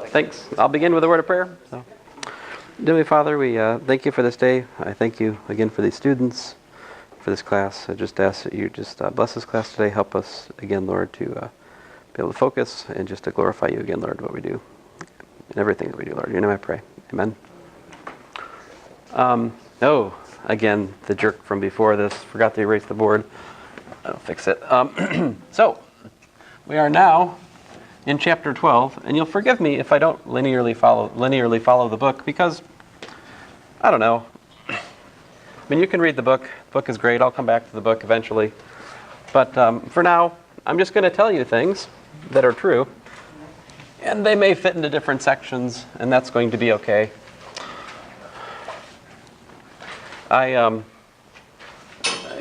Thanks. I'll begin with a word of prayer. Dear Father, we thank you for this day. I thank you again for these students, for this class. I just ask that you just bless this class today. Help us again, Lord, to be able to focus and just to glorify you again, Lord, what we do and everything that we do, Lord. In your name I pray. Amen. Again, the jerk from before this. Forgot to erase the board. I'll fix it. So, we are now in chapter 12, and you'll forgive me if I don't linearly follow the book, because, I don't know. I mean, you can read the book. The book is great. I'll come back to the book eventually. But for now, I'm just going to tell you things that are true, and they may fit into different sections, and that's going to be okay.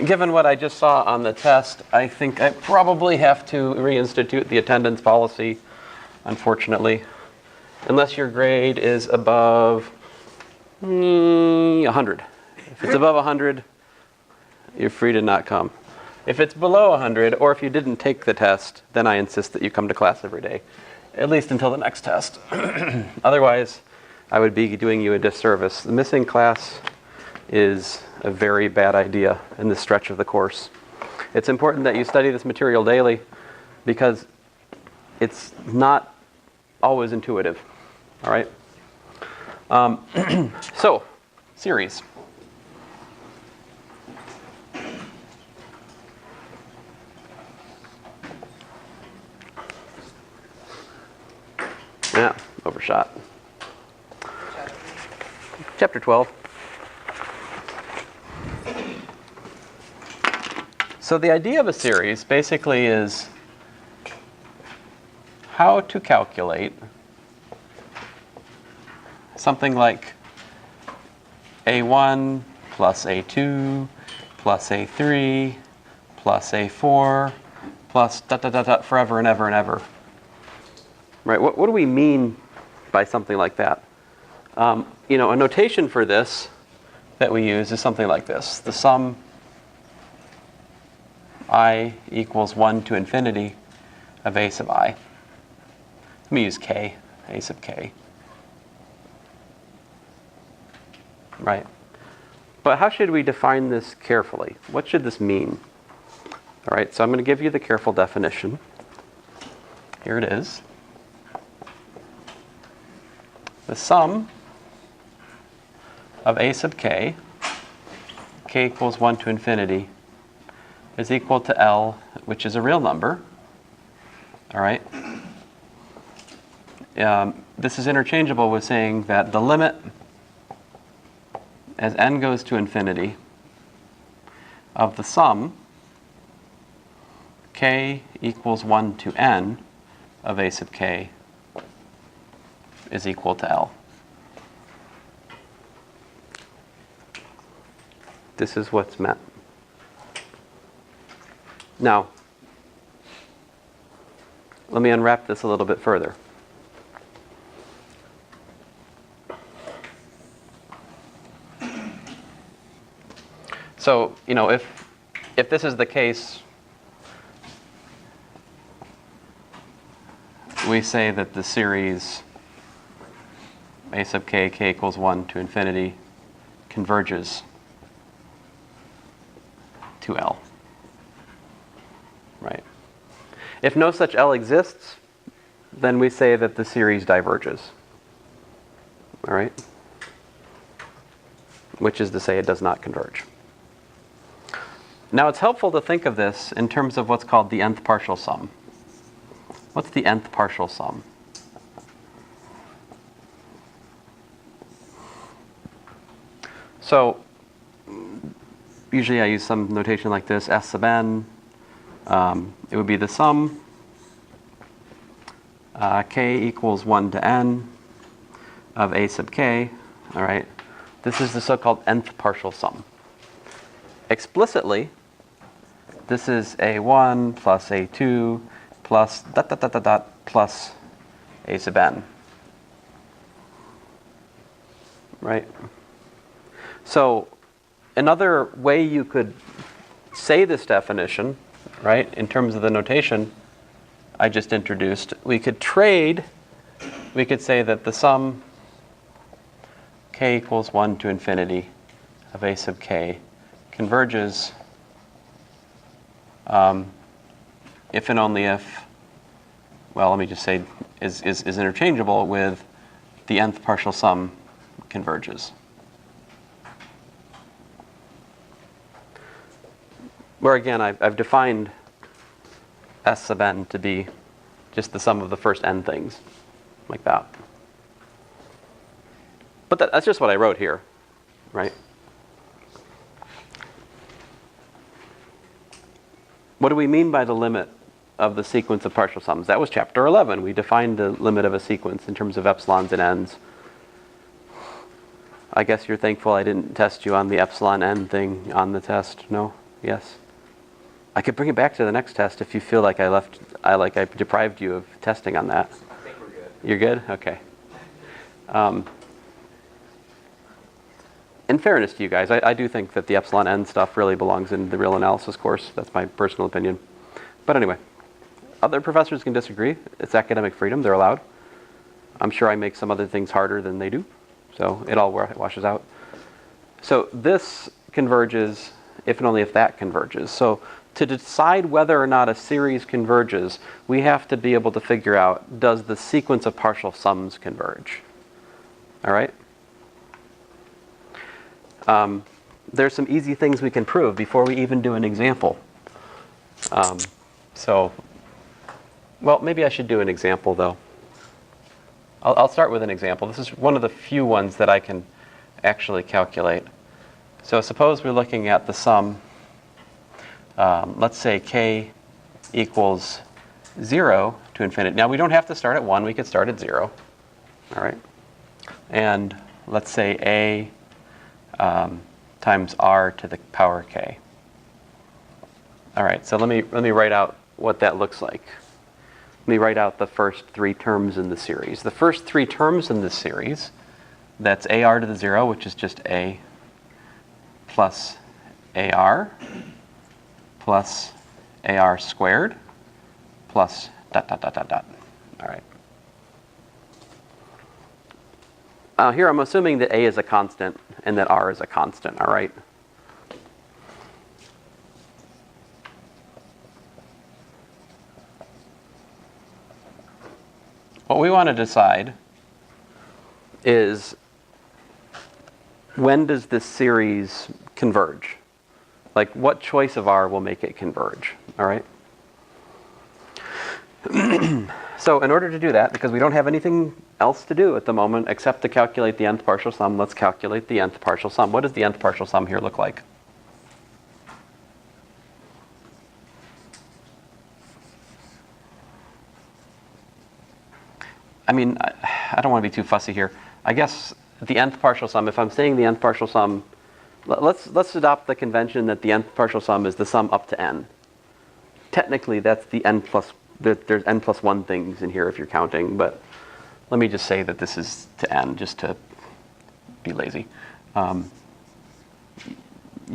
Given what I just saw on the test, I think I probably have to reinstitute the attendance policy, unfortunately. Unless your grade is above 100. If it's above 100, you're free to not come. If it's below 100, or if you didn't take the test, then I insist that you come to class every day, at least until the next test. Otherwise, I would be doing you a disservice. The missing class is a very bad idea in this stretch of the course. It's important that you study this material daily because it's not always intuitive. All right? So, series. Yeah, overshot. Chapter 12. So the idea of a series basically is how to calculate something like A1 plus A2 plus A3 plus A4 plus ... forever and ever and ever. Right? What do we mean by something like that? A notation for this that we use is something like this. The sum I equals 1 to infinity of a sub I. Let me use k, a sub k. Right. But how should we define this carefully? What should this mean? All right, so I'm going to give you the careful definition. Here it is. The sum of a sub k equals 1 to infinity, is equal to L, which is a real number. All right. This is interchangeable with saying that the limit as n goes to infinity of the sum k equals 1 to n of a sub k is equal to L. This is what's meant. Now, let me unwrap this a little bit further. So, if this is the case, we say that the series a sub k equals 1 to infinity converges to L. Right. If no such L exists, then we say that the series diverges. All right? Which is to say it does not converge. Now it's helpful to think of this in terms of what's called the nth partial sum. What's the nth partial sum? So usually I use some notation like this, S sub n. It would be the sum k equals 1 to n of a sub k. All right. This is the so-called nth partial sum. Explicitly, this is a1 plus a2 plus ... plus a sub n. Right? So another way you could say this definition, right, in terms of the notation I just introduced, we could trade we could say that the sum k equals 1 to infinity of a sub k converges if and only if, well, let me just say, is interchangeable with the nth partial sum converges. Where again, I've defined S sub n to be just the sum of the first n things, like that. But that's just what I wrote here, right? What do we mean by the limit of the sequence of partial sums? That was chapter 11. We defined the limit of a sequence in terms of epsilons and n's. I guess you're thankful I didn't test you on the epsilon n thing on the test. No? Yes? I could bring it back to the next test if you feel like I deprived you of testing on that. I think we're good. You're good? Okay. In fairness to you guys, I do think that the epsilon n stuff really belongs in the real analysis course. That's my personal opinion. But anyway, other professors can disagree. It's academic freedom. They're allowed. I'm sure I make some other things harder than they do. So it all washes out. So this converges if and only if that converges. So to decide whether or not a series converges, we have to be able to figure out, does the sequence of partial sums converge? All right? There's some easy things we can prove before we even do an example. Well, maybe I should do an example, though. I'll start with an example. This is one of the few ones that I can actually calculate. So suppose we're looking at the sum. Let's say k equals 0 to infinity. Now, we don't have to start at 1. We could start at 0. All right? And let's say a times r to the power k. All right, so let me write out what that looks like. Let me write out the first three terms in the series. The first three terms in this series, that's ar to the 0, which is just a, plus ar, plus ar squared, plus dot, dot, dot, dot, dot. All right. Here I'm assuming that a is a constant and that r is a constant, all right? What we want to decide is, when does this series converge? Like, what choice of r will make it converge, all right? So in order to do that, because we don't have anything else to do at the moment except to calculate the nth partial sum, let's calculate the nth partial sum. What does the nth partial sum here look like? I mean, I don't want to be too fussy here. I guess the nth partial sum, if I'm saying the nth partial sum, let's adopt the convention that the nth partial sum is the sum up to n. Technically, that's the n plus, there's n plus 1 things in here if you're counting, but let me just say that this is to n, just to be lazy. You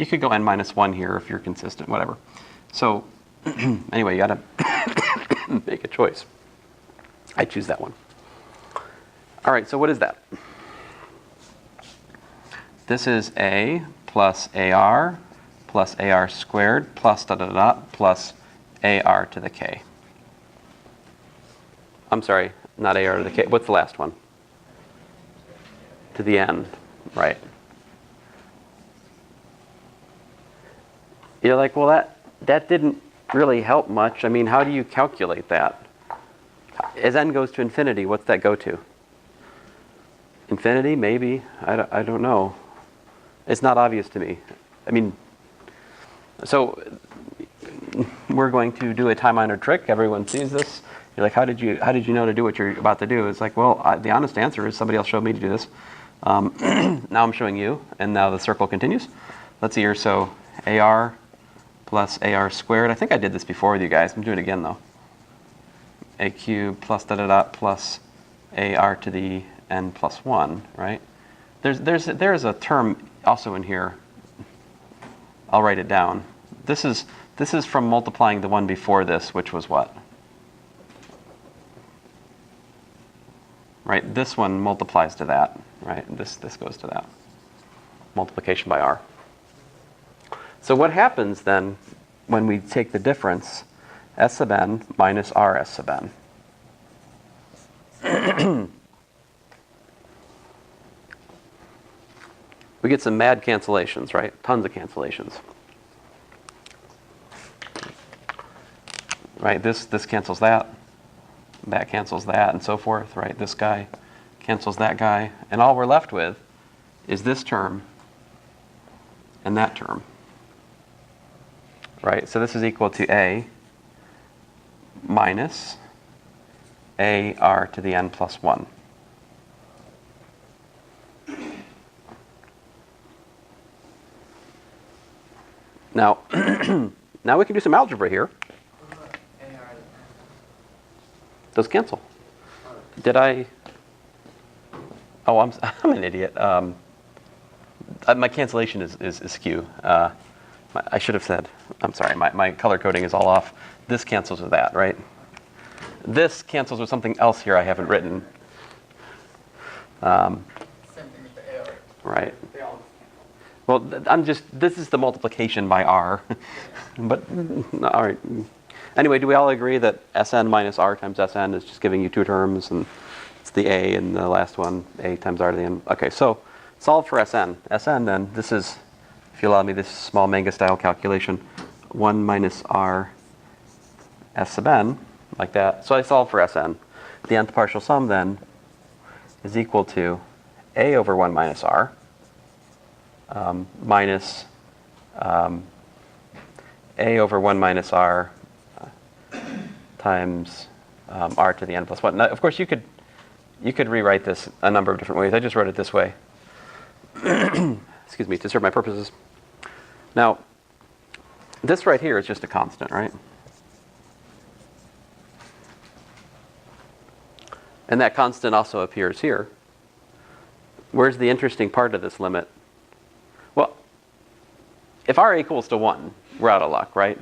could go n minus 1 here if you're consistent, whatever. So anyway, you got to make a choice. I choose that one. All right, so what is that? This is a plus ar squared plus dot dot dot plus ar to the k. I'm sorry, not ar to the k. What's the last one? To the n, right? You're like, well, that didn't really help much. I mean, how do you calculate that? As n goes to infinity, what's that go to? Infinity, maybe. I don't know. It's not obvious to me. I mean, so we're going to do a time-honored trick. Everyone sees this. You're like, how did you know to do what you're about to do? It's like, well, the honest answer is somebody else showed me to do this. Now I'm showing you, and now the circle continues. Let's see here. So ar plus ar squared. I think I did this before with you guys. I'm doing it again though. A cubed plus dot dot dot plus ar to the n plus 1, right? There's a term also in here. I'll write it down. This is from multiplying the one before this, which was what? right? This one multiplies to that, right? This goes to that. Multiplication by r. So what happens then when we take the difference s sub n minus r s sub n? We get some mad cancellations, right? Tons of cancellations. Right, this cancels that cancels that, and so forth, right? This guy cancels that guy, and all we're left with is this term and that term, right? So this is equal to a minus a r to the n plus 1. Now, now we can do some algebra here. Those cancel. Did I? Oh, I'm an idiot. My cancellation is skew. I should have said, I'm sorry, my color coding is all off. This cancels with that, right? This cancels with something else here I haven't written. Same thing with the AR. Right. Well, this is the multiplication by r. But, all right. Anyway, do we all agree that Sn minus r times Sn is just giving you two terms, and it's the a and the last one, a times r to the n? Okay, so solve for Sn. Sn then, this is, if you allow me this small manga style calculation, 1 minus r s sub n, like that. So I solve for Sn. The nth partial sum then is equal to a over 1 minus r minus a over 1 minus r times r to the n plus 1. Now, of course, you could rewrite this a number of different ways. I just wrote it this way. Excuse me, to serve my purposes. Now, this right here is just a constant, right? And that constant also appears here. Where's the interesting part of this limit? Well, if r equals to 1, we're out of luck, right?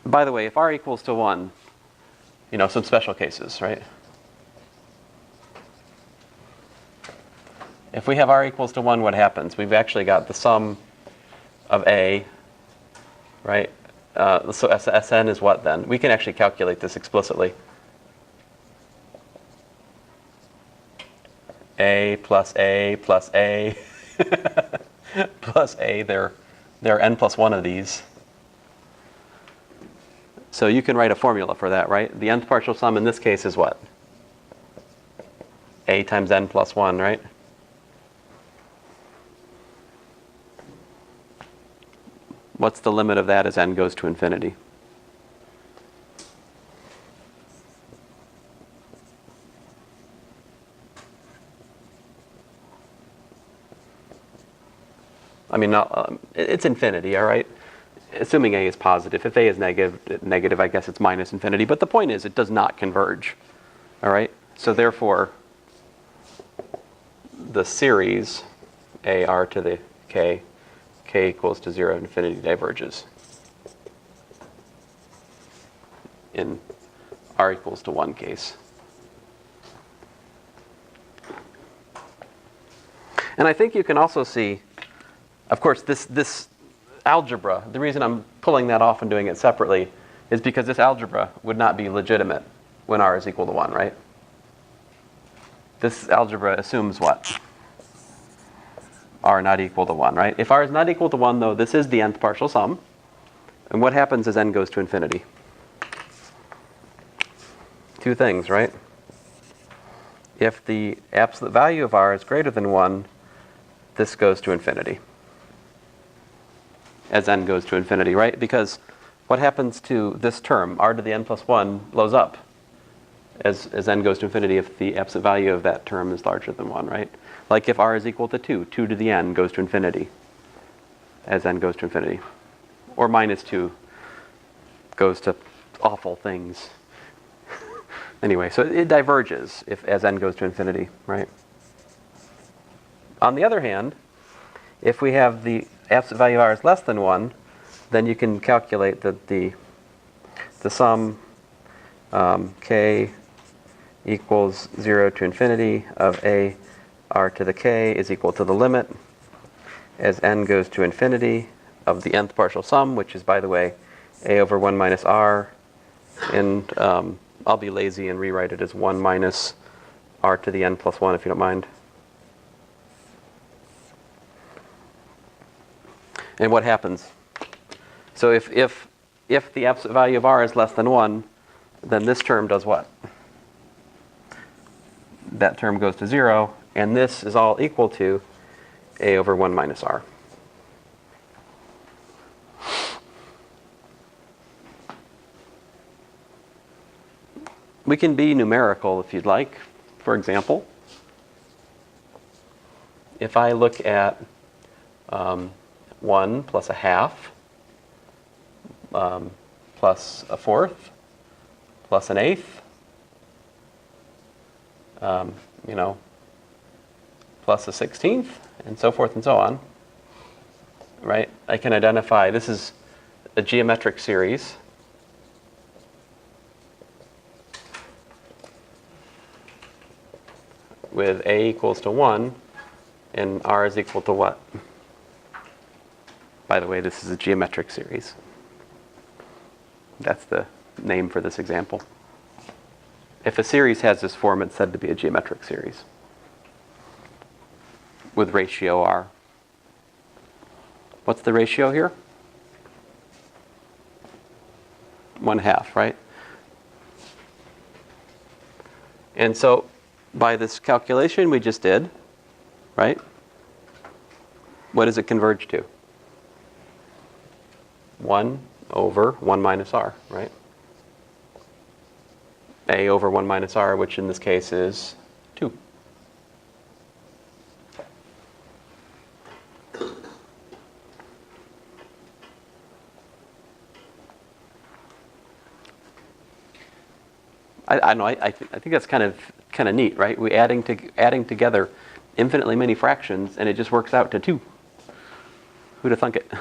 By the way, if r equals to 1, some special cases, right? If we have r equals to 1, what happens? We've actually got the sum of a, right? So Sn is what then? We can actually calculate this explicitly. A plus A plus A plus A, there are n plus 1 of these. So you can write a formula for that, right? The nth partial sum in this case is what? A times n plus 1, right? What's the limit of that as n goes to infinity? I mean, it's infinity, all right? Assuming a is positive. If a is negative, I guess it's minus infinity. But the point is, it does not converge, all right? So therefore, the series a r to the k equals to 0, infinity diverges in r equals to 1 case. And I think you can also see, of course, this algebra, the reason I'm pulling that off and doing it separately is because this algebra would not be legitimate when r is equal to 1, right? This algebra assumes what? R not equal to 1, right? If r is not equal to 1, though, this is the nth partial sum. And what happens as n goes to infinity? Two things, right? If the absolute value of r is greater than 1, this goes to infinity. As n goes to infinity, right? Because what happens to this term, r to the n plus 1, blows up as n goes to infinity if the absolute value of that term is larger than 1, right? Like if r is equal to 2, 2 to the n goes to infinity as n goes to infinity. Or minus 2 goes to awful things. Anyway, so it diverges as n goes to infinity, right? On the other hand, if we have the absolute value of r is less than 1, then you can calculate that the sum k equals 0 to infinity of a r to the k is equal to the limit as n goes to infinity of the nth partial sum, which is, by the way, a over 1 minus r. And I'll be lazy and rewrite it as 1 minus r to the n plus 1, if you don't mind. And what happens? So if the absolute value of r is less than 1, then this term does what? That term goes to 0, and this is all equal to a over 1 minus r. We can be numerical if you'd like. For example, if I look at 1 plus a half, plus a fourth, plus an eighth, plus a 16th, and so forth and so on, right? I can identify, this is a geometric series. With a equals to 1, and r is equal to what? By the way, this is a geometric series. That's the name for this example. If a series has this form, it's said to be a geometric series with ratio r. What's the ratio here? 1/2, right? And so by this calculation we just did, right? What does it converge to? 1 over 1 minus r, right? A over 1 minus r, which in this case is 2. I know. I think that's kind of neat, right? We adding together infinitely many fractions, and it just works out to 2. Who'd have thunk it?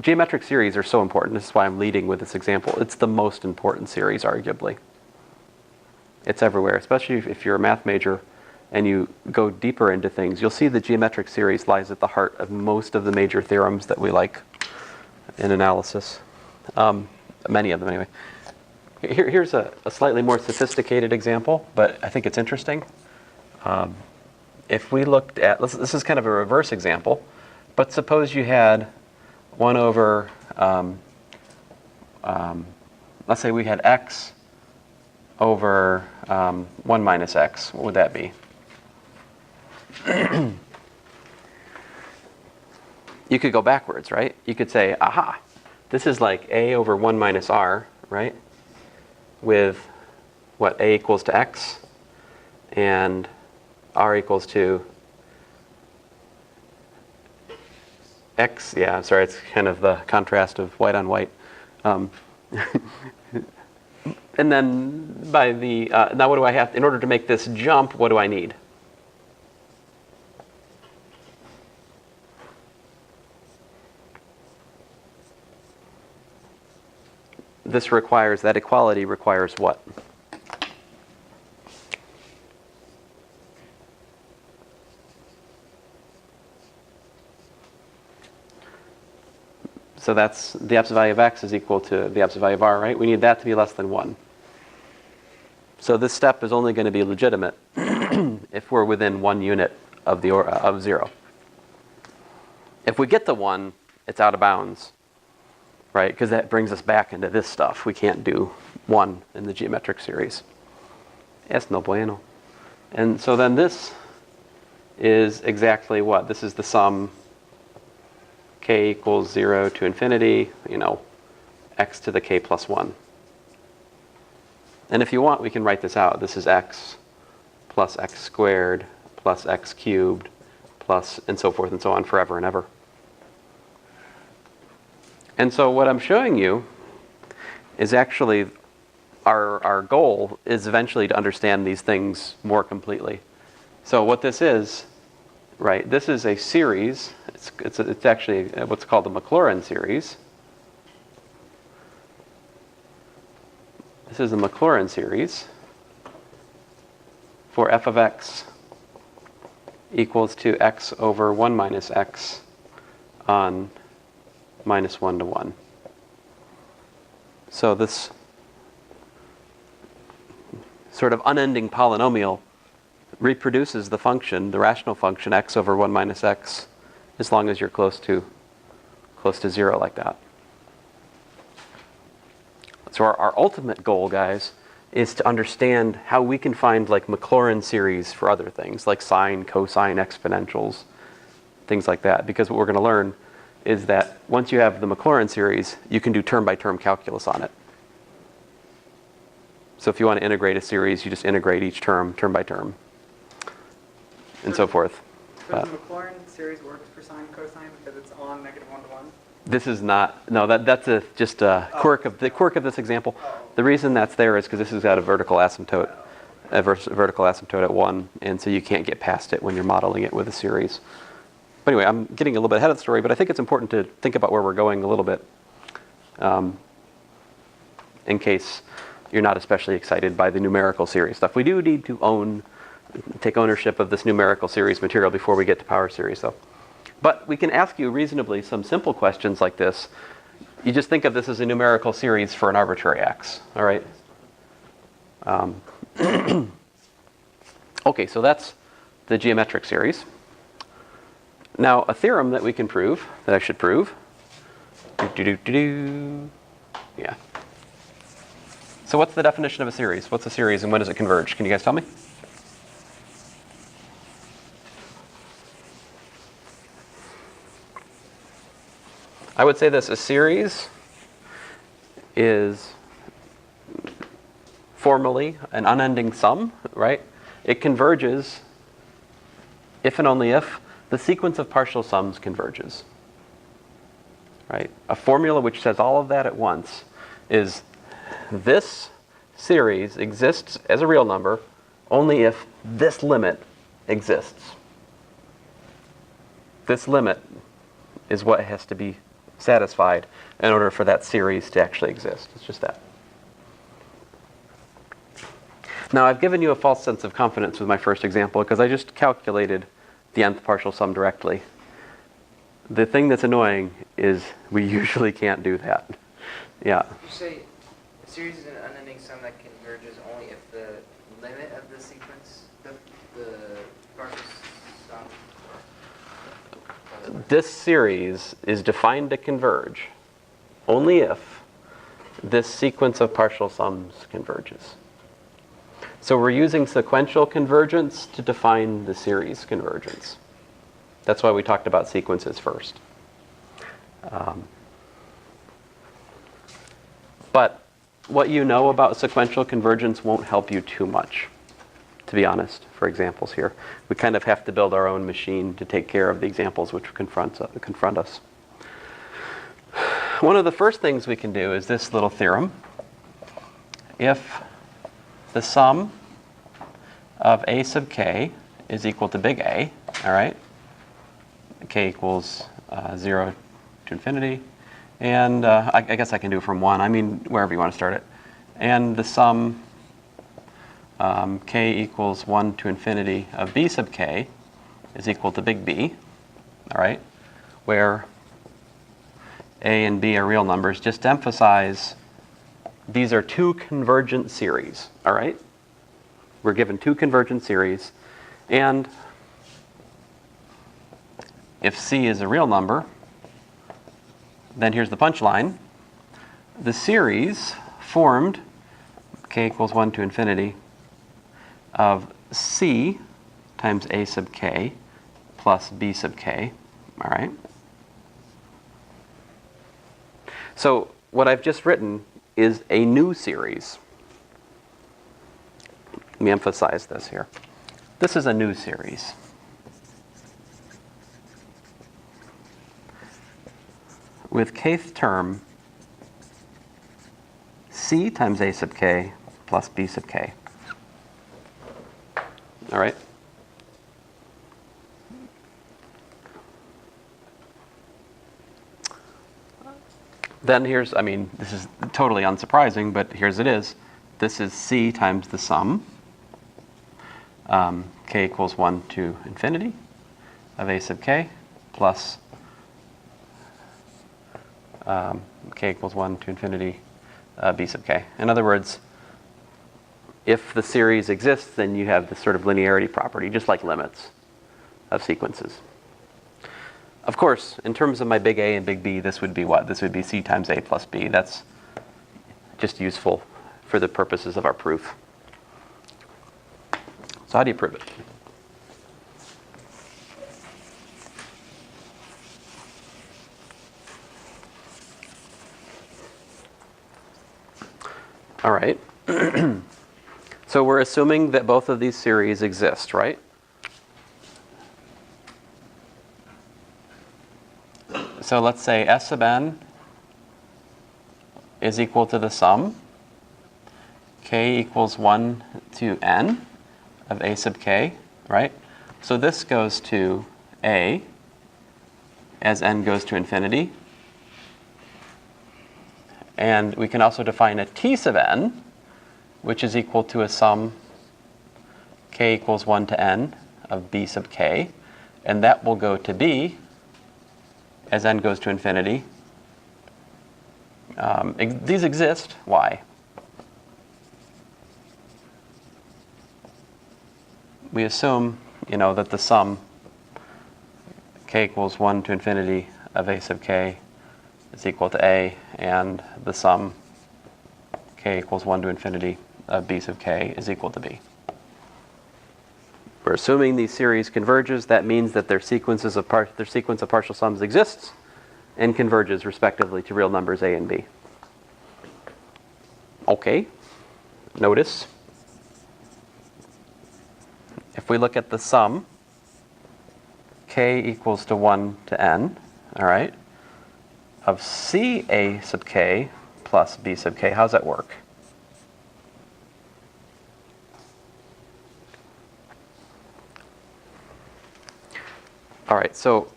Geometric series are so important. This is why I'm leading with this example. It's the most important series, arguably. It's everywhere, especially if you're a math major and you go deeper into things. You'll see the geometric series lies at the heart of most of the major theorems that we like in analysis. Many of them, anyway. Here's a slightly more sophisticated example, but I think it's interesting. If we looked at, this is kind of a reverse example, but suppose you had 1 over, let's say we had x over 1 minus x. What would that be? You could go backwards, right? You could say, aha, this is like a over 1 minus r, right? With what, a equals to x, and r equals to x. Yeah, sorry, it's kind of the contrast of white on white. And then by the, now what do I have, in order to make this jump, what do I need? This requires, that equality requires what? So that's the absolute value of x is equal to the absolute value of r, right? We need that to be less than 1. So this step is only going to be legitimate if we're within 1 unit of 0. If we get the 1, it's out of bounds, right? Because that brings us back into this stuff. We can't do 1 in the geometric series. Es no bueno. And so then this is exactly what? This is the sum k equals 0 to infinity, x to the k plus 1. And if you want, we can write this out. This is x plus x squared plus x cubed plus, and so forth and so on, forever and ever. And so what I'm showing you is actually our goal is eventually to understand these things more completely. So what this is, right, this is a series. It's actually what's called the Maclaurin series. this is a Maclaurin series for f of x equals to x over 1 minus x on minus 1 to 1. So this sort of unending polynomial reproduces the function, the rational function, x over 1 minus x, as long as you're close to 0 like that. So our ultimate goal, guys, is to understand how we can find like Maclaurin series for other things, like sine, cosine, exponentials, things like that. Because what we're going to learn is that once you have the Maclaurin series, you can do term-by-term calculus on it. So if you want to integrate a series, you just integrate each term, term by term, and so forth. Does the Maclaurin series work for sine, cosine because it's on negative 1 to 1? This is not, no, that's just a quirk of this example. The reason that's there is because this has got a vertical asymptote at 1, and so you can't get past it when you're modeling it with a series. But anyway, I'm getting a little bit ahead of the story, but I think it's important to think about where we're going a little bit, in case you're not especially excited by the numerical series stuff. We do need to take ownership of this numerical series material before we get to power series, though. But we can ask you reasonably some simple questions like this. You just think of this as a numerical series for an arbitrary x, all right? Okay, so that's the geometric series. Now, a theorem that we can prove, that I should prove. Yeah. So what's the definition of a series? What's a series and when does it converge? Can you guys tell me? I would say this, a series is formally an unending sum, right? It converges if and only if the sequence of partial sums converges, right? A formula which says all of that at once is this series exists as a real number only if this limit exists. This limit is what has to be satisfied in order for that series to actually exist. It's just that. Now, I've given you a false sense of confidence with my first example because I just calculated the nth partial sum directly. The thing that's annoying is we usually can't do that. Yeah. You say a series is an unending sum that converges only if the limit of the sequence, the partial sum. This series is defined to converge only if this sequence of partial sums converges. So we're using sequential convergence to define the series convergence. That's why we talked about sequences first. But what you know about sequential convergence won't help you too much, to be honest, for examples here. We kind of have to build our own machine to take care of the examples which confront us. One of the first things we can do is this little theorem. If the sum of a sub k is equal to big A, all right? K equals 0 to infinity. And I guess I can do it from 1. I mean, wherever you want to start it. And the sum k equals 1 to infinity of b sub k is equal to big B, all right? Where a and b are real numbers. Just to emphasize, these are two convergent series, all right? We're given two convergent series. And if c is a real number, then here's the punchline. The series formed, k equals 1 to infinity, of c times a sub k plus b sub k, all right? So what I've just written is a new series. Let me emphasize this here. This is a new series. With kth term, c times a sub k plus b sub k. All right? Then here's, I mean, this is totally unsurprising, but here's it is. this is C times the sum, k equals 1 to infinity of a sub k plus k equals 1 to infinity b sub k. In other words, if the series exists, then you have this sort of linearity property, just like limits of sequences. Of course, in terms of my big A and big B, this would be what? This would be C times A plus B. That's just useful for the purposes of our proof. So how do you prove it? All right. So we're assuming that both of these series exist, right? So let's say S sub n is equal to the sum k equals 1 to n of a sub k, right? So this goes to a as n goes to infinity. And we can also define a t sub n, which is equal to a sum k equals 1 to n of b sub k. And that will go to b as n goes to infinity. These exist. Why? We assume, that the sum k equals 1 to infinity of a sub k is equal to a, and the sum k equals 1 to infinity of b sub k is equal to b. We're assuming these series converges. That means that their sequence of partial sums exists and converges respectively to real numbers a and b. Okay. Notice, if we look at the sum k equals to 1 to n, all right, of c a sub k plus b sub k, how does that work? All right, so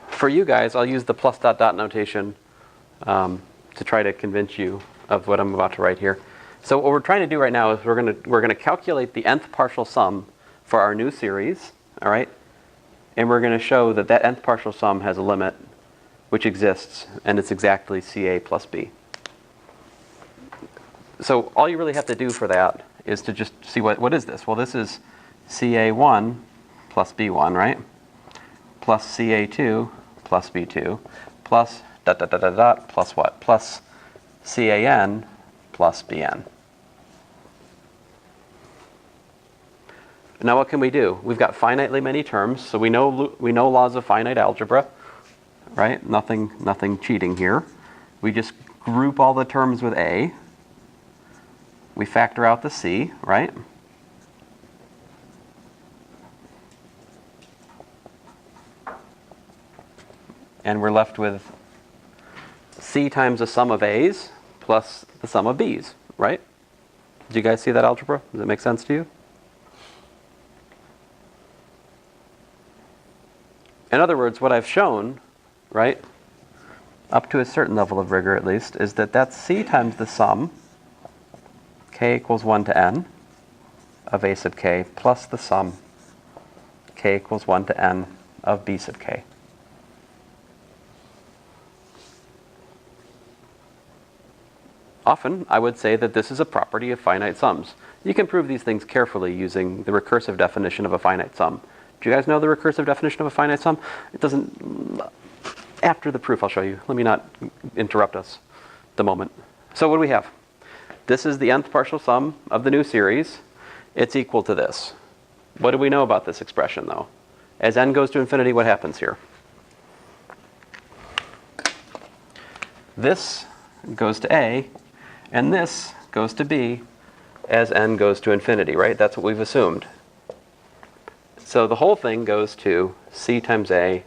for you guys, I'll use the plus dot dot notation to try to convince you of what I'm about to write here. So what we're trying to do right now is we're going to calculate the nth partial sum for our new series, all right? And we're going to show that that nth partial sum has a limit which exists, and it's exactly CA plus B. So all you really have to do for that is to just see what is this? Well, this is CA1 plus B1, right? Plus CA2 plus B2 plus dot dot dot dot dot plus what? Plus CAN plus BN. Now what can we do? We've got finitely many terms, so we know laws of finite algebra, right? Nothing cheating here. We just group all the terms with A. We factor out the C, right? And we're left with C times the sum of A's plus the sum of B's, right? Did you guys see that algebra? Does it make sense to you? In other words, what I've shown, right, up to a certain level of rigor at least, is that that's C times the sum, k equals 1 to n, of a sub k, plus the sum, k equals 1 to n, of b sub k. Often, I would say that this is a property of finite sums. You can prove these things carefully using the recursive definition of a finite sum. Do you guys know the recursive definition of a finite sum? It doesn't... After the proof, I'll show you. Let me not interrupt us the moment. So what do we have? This is the nth partial sum of the new series. It's equal to this. What do we know about this expression, though? As n goes to infinity, what happens here? This goes to A, and this goes to B as n goes to infinity, right? That's what we've assumed. So the whole thing goes to C times A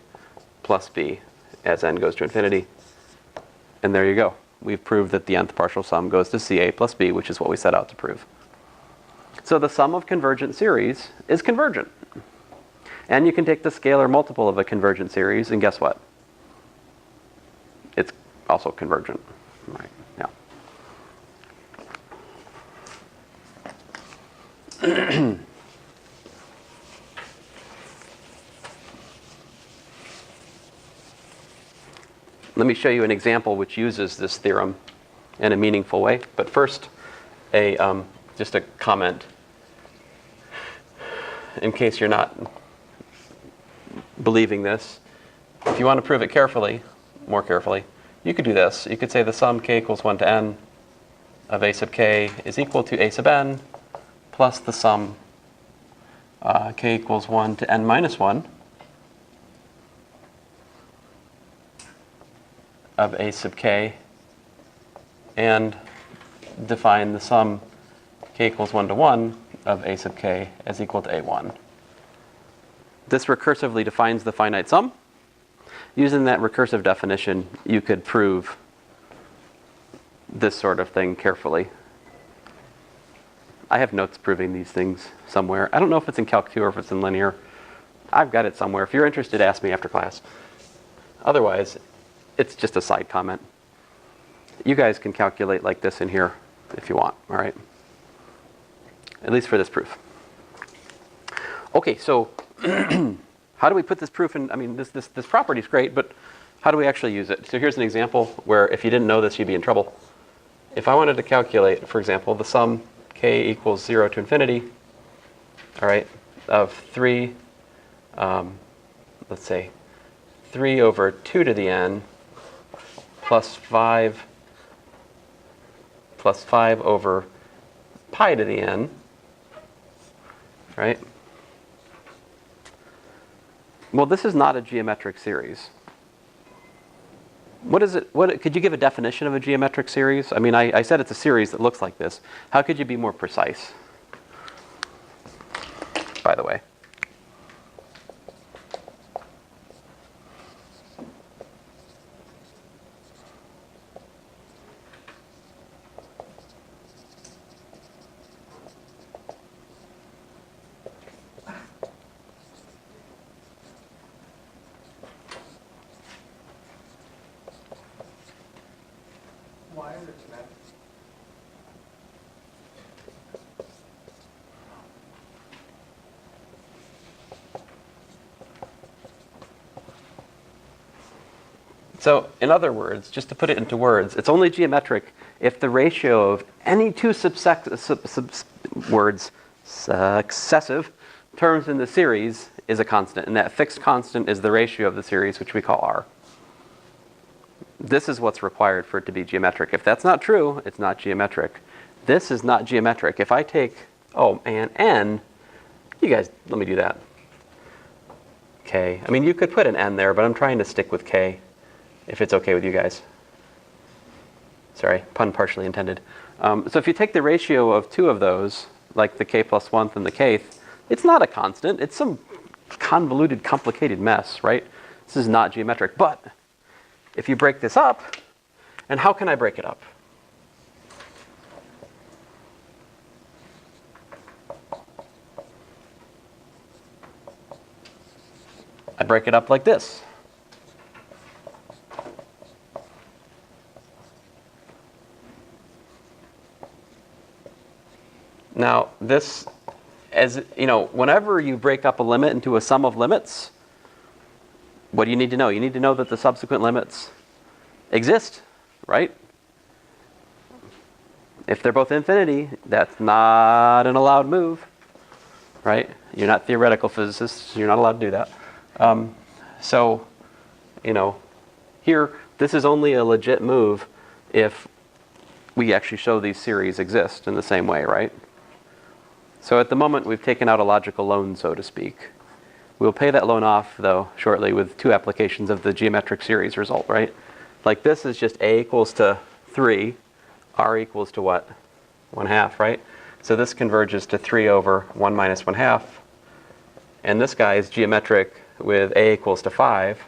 plus B as n goes to infinity. And there you go. We've proved that the nth partial sum goes to CA plus B, which is what we set out to prove. So the sum of convergent series is convergent. And you can take the scalar multiple of a convergent series, and guess what? It's also convergent. Right. Yeah. Let me show you an example which uses this theorem in a meaningful way. But first, just a comment in case you're not believing this. If you want to prove it carefully, more carefully, you could do this. You could say the sum k equals 1 to n of a sub k is equal to a sub n plus the sum k equals 1 to n minus 1 of a sub k, and define the sum k equals 1 to 1 of a sub k as equal to a1. This recursively defines the finite sum. Using that recursive definition, you could prove this sort of thing carefully. I have notes proving these things somewhere. I don't know if it's in Calc 2 or if it's in linear. I've got it somewhere. If you're interested, ask me after class. Otherwise, it's just a side comment. You guys can calculate like this in here if you want, all right? At least for this proof. Okay, so how do we put this proof in? I mean, this property is great, but how do we actually use it? So here's an example where if you didn't know this, you'd be in trouble. If I wanted to calculate, for example, the sum k equals 0 to infinity, all right, of 3, let's say 3 over 2 to the n plus 5 over pi to the n, right? Well, this is not a geometric series. What is it? Could you give a definition of a geometric series? I mean, I said it's a series that looks like this. How could you be more precise? By the way. Why is it geometric? So, in other words, just to put it into words, it's only geometric if the ratio of any two successive terms in the series is a constant, and that fixed constant is the ratio of the series, which we call r. This is what's required for it to be geometric. If that's not true, it's not geometric. This is not geometric. If I take, n, you guys, let me do that. K. I mean, you could put an n there, but I'm trying to stick with k, if it's okay with you guys. Sorry, pun partially intended. So if you take the ratio of two of those, like the k plus 1th and the kth, it's not a constant. It's some convoluted, complicated mess, right? This is not geometric. But if you break this up, and how can I break it up? I break it up like this. Now, this, as you know, whenever you break up a limit into a sum of limits, what do you need to know? You need to know that the subsequent limits exist, right? If they're both infinity, that's not an allowed move, right? You're not theoretical physicists. You're not allowed to do that. So, you know, here, this is only a legit move if we actually show these series exist in the same way, right? So at the moment, we've taken out a logical loan, so to speak. We'll pay that loan off, though, shortly with two applications of the geometric series result, right? Like this is just a equals to 3, r equals to what? 1/2, right? So this converges to 3 over 1 minus 1/2. And this guy is geometric with a equals to 5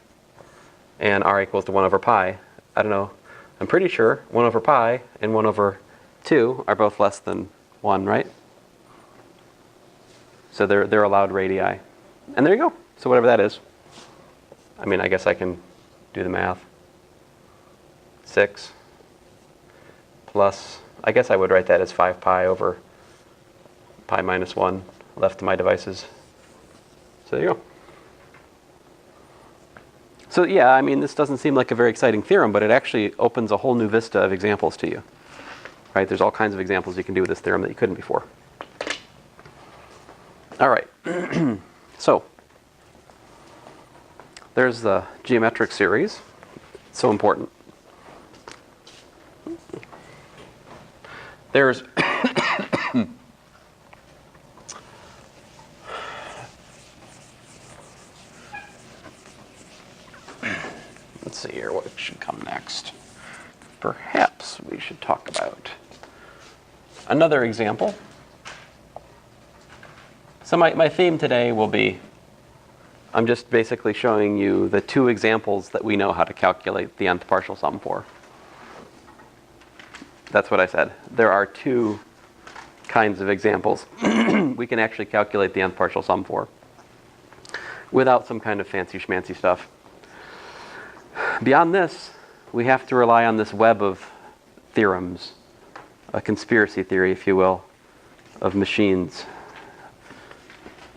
and r equals to 1 over pi. I don't know. I'm pretty sure 1 over pi and 1 over 2 are both less than 1, right? So they're allowed radii. And there you go. So whatever that is. I mean, I guess I can do the math. 6 plus, I guess I would write that as 5 pi over pi minus 1 left to my devices. So there you go. So yeah, I mean, this doesn't seem like a very exciting theorem, but it actually opens a whole new vista of examples to you. Right? There's all kinds of examples you can do with this theorem that you couldn't before. All right. So there's the geometric series. It's so important. There's let's see here, what should come next? Perhaps we should talk about another example. So my theme today will be, I'm just basically showing you the two examples that we know how to calculate the nth partial sum for. That's what I said. There are two kinds of examples we can actually calculate the nth partial sum for without some kind of fancy schmancy stuff. Beyond this, we have to rely on this web of theorems, a conspiracy theory, if you will, of machines.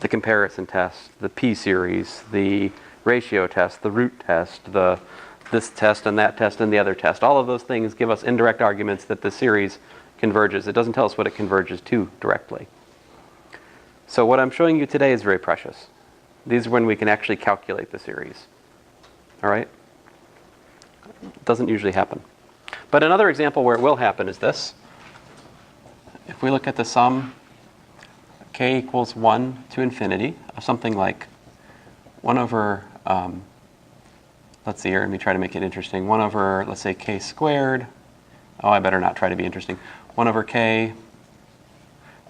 The comparison test, the p-series, the ratio test, the root test, this test and that test and the other test. All of those things give us indirect arguments that the series converges. It doesn't tell us what it converges to directly. So what I'm showing you today is very precious. These are when we can actually calculate the series. All right? It doesn't usually happen. But another example where it will happen is this. If we look at the sum k equals 1 to infinity of something like 1 over, let's see here, let me try to make it interesting. 1 over, let's say, k squared. Oh, I better not try to be interesting. 1 over k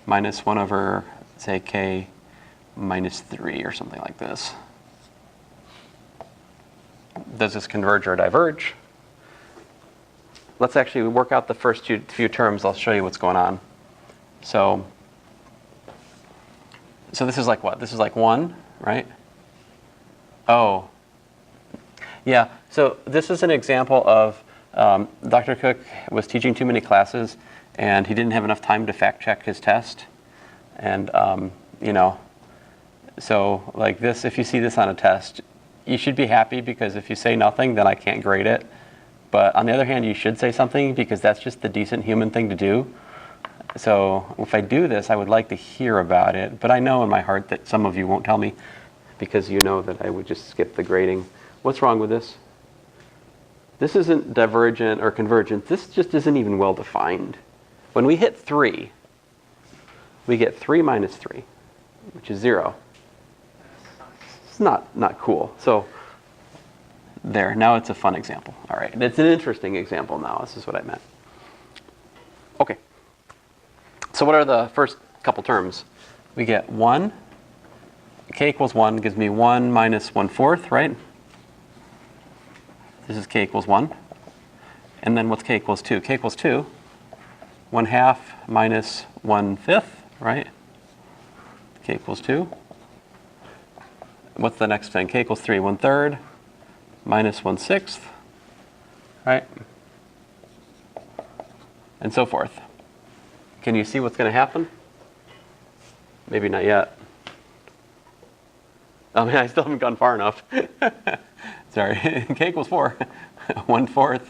minus 1 over, say, k minus 3 or something like this. Does this converge or diverge? Let's actually work out the first few terms. I'll show you what's going on. So this is like what? This is like 1, right? Oh. Yeah, so this is an example of Dr. Cook was teaching too many classes, and he didn't have enough time to fact check his test. And, you know, so like this, if you see this on a test, you should be happy because if you say nothing, then I can't grade it. But on the other hand, you should say something because that's just the decent human thing to do. So if I do this, I would like to hear about it. But I know in my heart that some of you won't tell me because you know that I would just skip the grading. What's wrong with this? This isn't divergent or convergent. This just isn't even well defined. When we hit 3, we get 3 minus 3, which is 0. It's not cool. So there, now it's a fun example. All right, it's an interesting example now. This is what I meant. Okay. So what are the first couple terms? We get 1. K equals 1 gives me 1 minus 1/4, right? This is k equals 1. And then what's k equals 2? K equals 2. 1/2 minus 1/5, right? K equals 2. What's the next thing? K equals 3. 1/3 minus 1/6, right? And so forth. Can you see what's going to happen? Maybe not yet. I mean, I still haven't gone far enough. Sorry. K equals 4. 1/4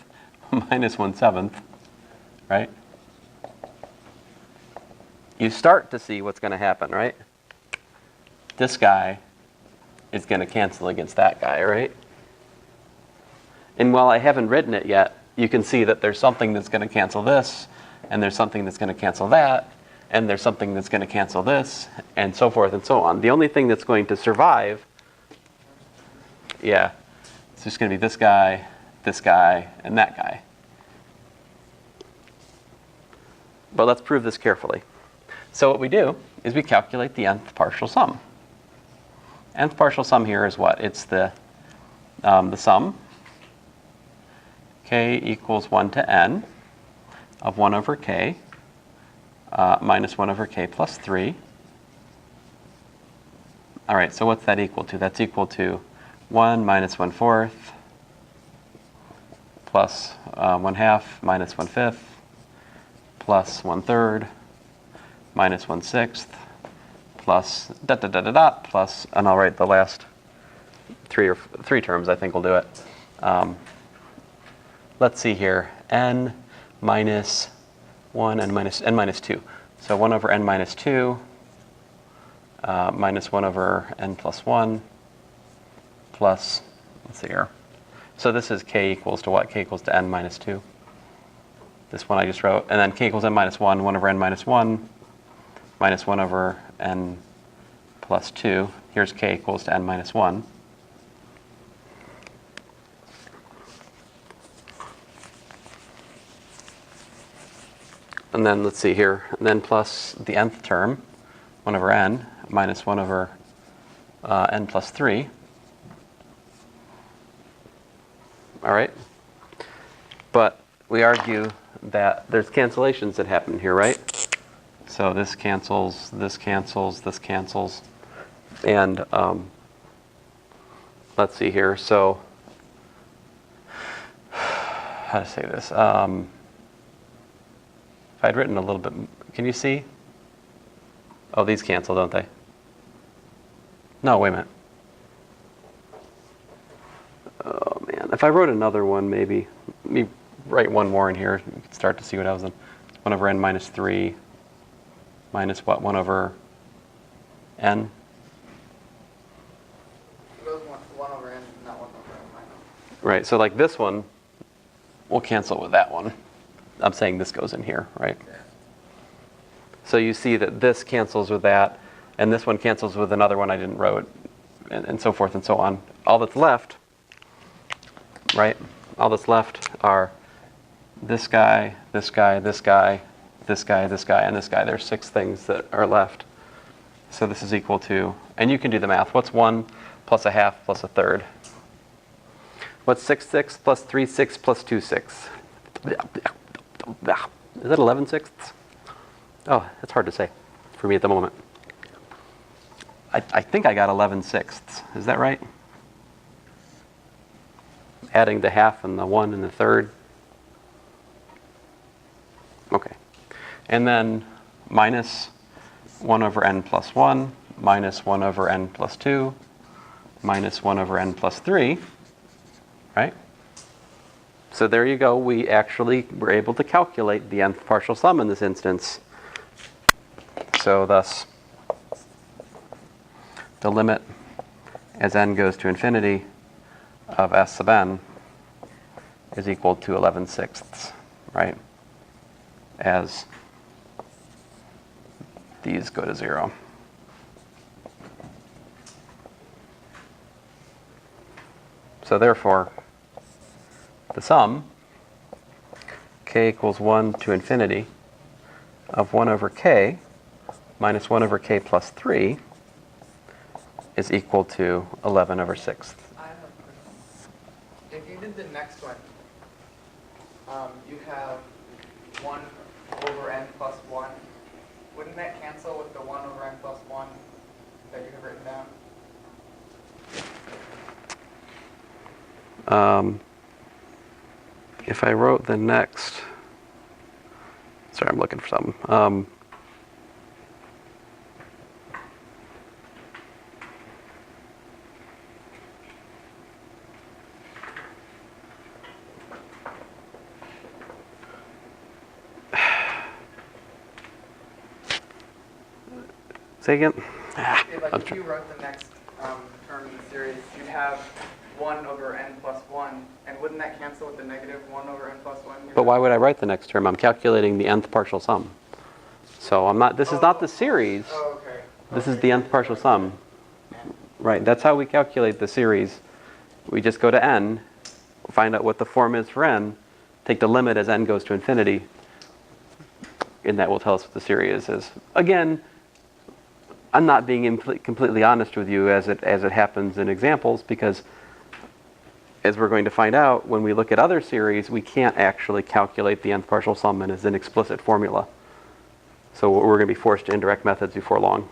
minus 1/7, right? You start to see what's going to happen, right? This guy is going to cancel against that guy, right? And while I haven't written it yet, you can see that there's something that's going to cancel this, and there's something that's going to cancel that, and there's something that's going to cancel this, and so forth and so on. The only thing that's going to survive, yeah, it's just going to be this guy, and that guy. But let's prove this carefully. So what we do is we calculate the nth partial sum. Nth partial sum here is what? It's the sum, k equals 1 to n, of 1 over k minus 1 over k plus 3. All right, so what's that equal to? That's equal to 1 minus 1/4 plus 1/2 minus 1/5 plus 1/3 minus 1/6 plus dot dot dot dot dot plus, and I'll write the last three terms. I think will do it. Let's see here, n minus 1 and n minus 2. So 1 over n minus 2 minus 1 over n plus 1 plus, let's see here. So this is k equals to what? K equals to n minus 2. This one I just wrote. And then k equals n minus 1, 1 over n minus 1, minus 1 over n plus 2. Here's k equals to n minus 1. And then let's see here. And then plus the nth term, 1 over n, minus 1 over n plus 3. All right? But we argue that there's cancellations that happen here, right? So this cancels, this cancels, this cancels. And let's see here. So how to say this? If I'd written a little bit, can you see? Oh, these cancel, don't they? No, wait a minute. Oh, man. If I wrote another one, maybe. Let me write one more in here. You can start to see what I was in. 1 over n minus 3 minus what? 1 over n? It goes 1 over n, not 1 over n minus. Right, so like this one will cancel with that one. I'm saying this goes in here, right? Yeah. So you see that this cancels with that, and this one cancels with another one I didn't wrote, and so forth and so on. All that's left, right? All that's left are this guy, this guy, this guy, this guy, this guy, and this guy. There's 6 things that are left. So this is equal to, and you can do the math. What's 1 plus a half plus a third? What's 6/6 plus 3/6 plus 2/6? Is that 11/6? Oh, that's hard to say for me at the moment. I think I got 11/6. Is that right? Adding the half and the 1 and the third. Okay. And then minus 1 over n plus 1, minus 1 over n plus 2, minus 1 over n plus 3, right? So there you go. We actually were able to calculate the nth partial sum in this instance. So thus, the limit as n goes to infinity of s sub n is equal to 11/6, right? As these go to 0. So therefore, the sum, k equals 1 to infinity, of 1 over k minus 1 over k plus 3 is equal to 11/6. I have a question. If you did the next one, you have 1 over n plus 1. Wouldn't that cancel with the 1 over n plus 1 that you have written down? If I wrote the next, sorry, I'm looking for something. Say again? If you wrote the next term in the series, you'd have 1 over n plus 1, and wouldn't that cancel with the negative 1 over n plus 1? But why would I write the next term? I'm calculating the nth partial sum. So I'm not, this is not the series. Oh, okay. This is the nth partial sum. Right, that's how we calculate the series. We just go to n, find out what the form is for n, take the limit as n goes to infinity, and that will tell us what the series is. Again, I'm not being completely honest with you as it happens in examples, because as we're going to find out, when we look at other series, we can't actually calculate the nth partial sum as an explicit formula. So we're going to be forced to indirect methods before long.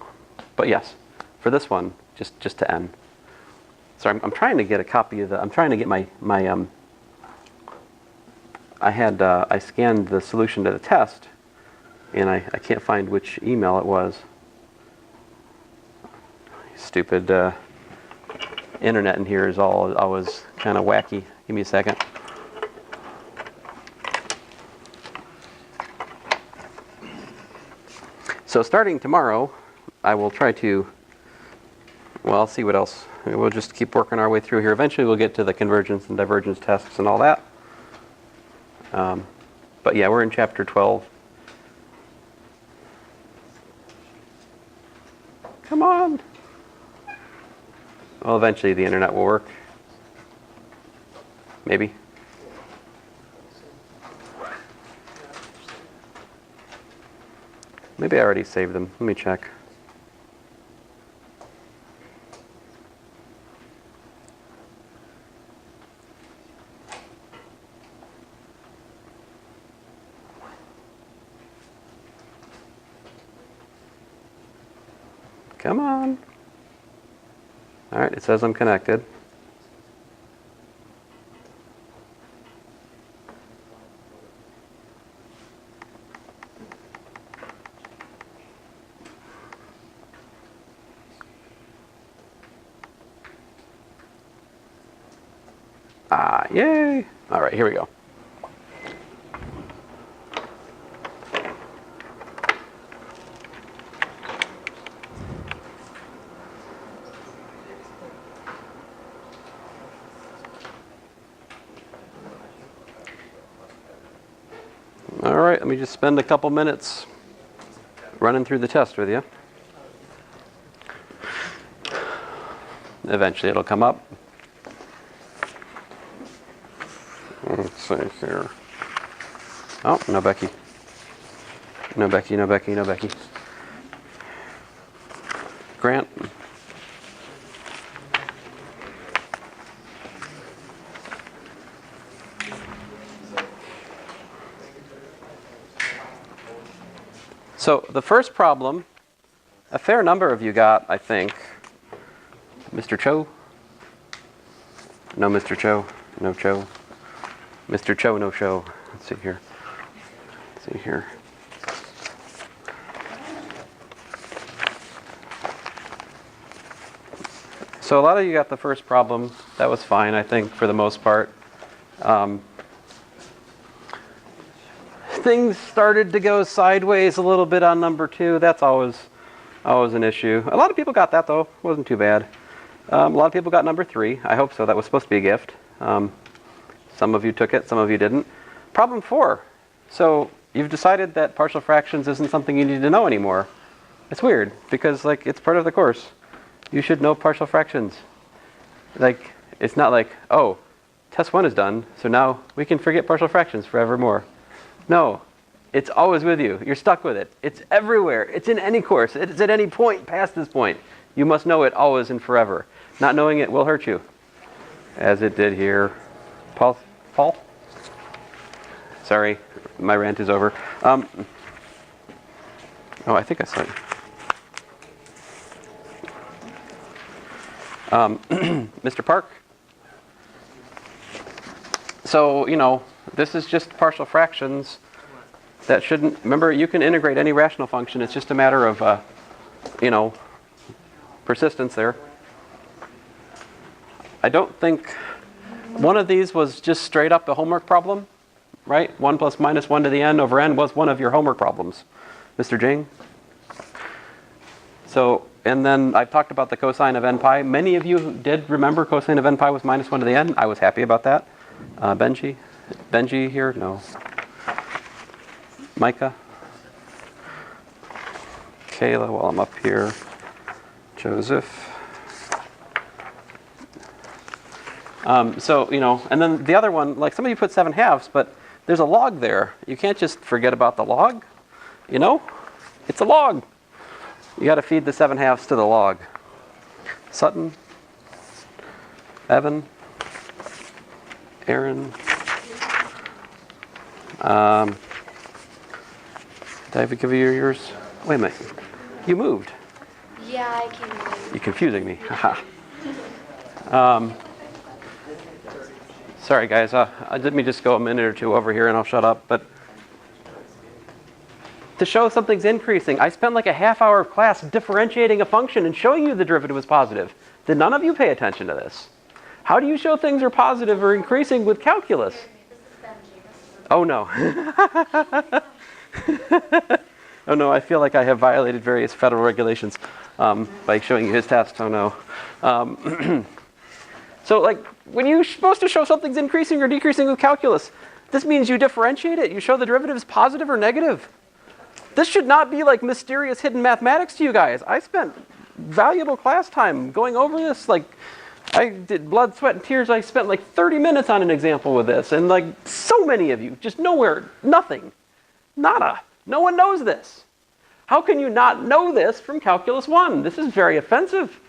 But yes, for this one, just to n. So I'm trying to get a copy of the, I'm trying to get I scanned the solution to the test, and I can't find which email it was. Stupid internet in here is always kind of wacky. Give me a second. So starting tomorrow, I will try to, well, I'll see what else. We'll just keep working our way through here. Eventually we'll get to the convergence and divergence tests and all that. But yeah, we're in chapter 12. Come on. Well, eventually the internet will work. Maybe. Maybe I already saved them. Let me check. Come on. All right, it says I'm connected. Yay! All right, here we go. All right, let me just spend a couple minutes running through the test with you. Eventually it'll come up. Let's see here. Oh, no Becky. No Becky, no Becky, no Becky. Grant. So the first problem, a fair number of you got, I think. Mr. Cho? No Mr. Cho. No Cho. Mr. Cho, no show. Let's see here. Let's see here. So a lot of you got the first problem. That was fine, I think, for the most part. Things started to go sideways a little bit on number 2. That's always an issue. A lot of people got that, though. Wasn't too bad. A lot of people got number 3. I hope so. That was supposed to be a gift. Some of you took it, some of you didn't. Problem 4. So you've decided that partial fractions isn't something you need to know anymore. It's weird, because it's part of the course. You should know partial fractions. It's not like, oh, test 1 is done, so now we can forget partial fractions forevermore. No, it's always with you. You're stuck with it. It's everywhere. It's in any course. It's at any point past this point. You must know it always and forever. Not knowing it will hurt you, as it did here. Paul? Sorry, my rant is over. Oh, I think I saw you. Mr. Park? So, this is just partial fractions that shouldn't... Remember, you can integrate any rational function. It's just a matter of, persistence there. I don't think... One of these was just straight up a homework problem, right? 1 plus minus 1 to the n over n was one of your homework problems. Mr. Jing? So, and then I've talked about the cosine of n pi. Many of you did remember cosine of n pi was minus 1 to the n. I was happy about that. Benji? Benji here? No. Micah? Kayla, while I'm up here. Joseph? So, and then the other one, some of you put 7/2, but there's a log there. You can't just forget about the log. It's a log. You got to feed the 7/2 to the log. Sutton, Evan, Aaron. Did I give you yours? Wait a minute. You moved. Yeah, I came late. You're confusing me. Haha. Sorry, guys. Let me just go a minute or two over here, and I'll shut up. But to show something's increasing. I spent like a half hour of class differentiating a function and showing you the derivative was positive. Did none of you pay attention to this? How do you show things are positive or increasing with calculus? Oh no. Oh no, I feel like I have violated various federal regulations by showing you his test. Oh no. So like when you're supposed to show something's increasing or decreasing with calculus, this means you differentiate it. You show the derivative is positive or negative. This should not be like mysterious hidden mathematics to you guys. I spent valuable class time going over this. Like I did blood, sweat, and tears. I spent like 30 minutes on an example with this. And like so many of you, just nowhere, nothing, nada. No one knows this. How can you not know this from Calculus 1? This is very offensive.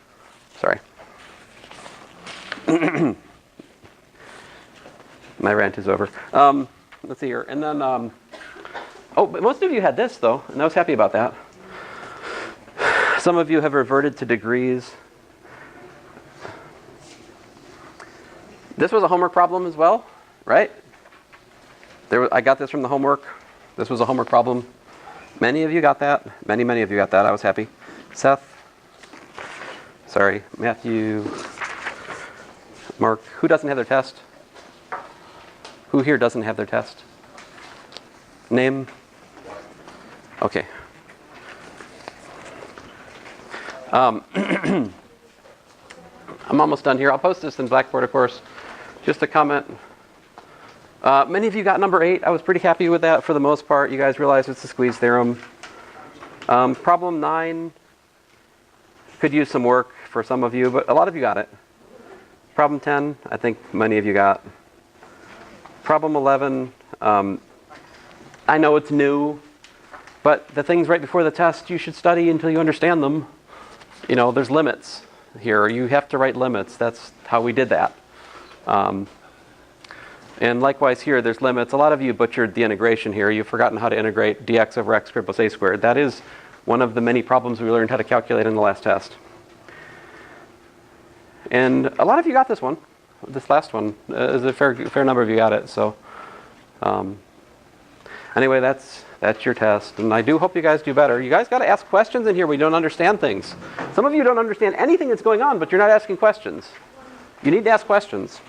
Sorry. My rant is over. Let's see here. And then, oh, but most of you had this, though, and I was happy about that. Some of you have reverted to degrees. This was a homework problem as well, right? I got this from the homework. This was a homework problem. Many of you got that. Many of you got that. I was happy. Seth. Sorry. Matthew. Mark. Who doesn't have their test? Who here doesn't have their test? Name? Okay. I'm almost done here. I'll post this in Blackboard, of course. Just a comment. Many of you got number 8. I was pretty happy with that for the most part. You guys realize it's the squeeze theorem. Problem 9 could use some work for some of you, but a lot of you got it. Problem 10, I think many of you got. Problem 11, I know it's new, but the things right before the test, you should study until you understand them. You know, there's limits here. You have to write limits. That's how we did that. And likewise here, there's limits. A lot of you butchered the integration here. You've forgotten how to integrate dx over x squared plus a squared. That is one of the many problems we learned how to calculate in the last test. And a lot of you got this one. This last one is a fair number of you got it. So anyway, that's your test. And I do hope you guys do better. You guys got to ask questions in here when you don't understand things. Some of you don't understand anything that's going on, but you're not asking questions. You need to ask questions.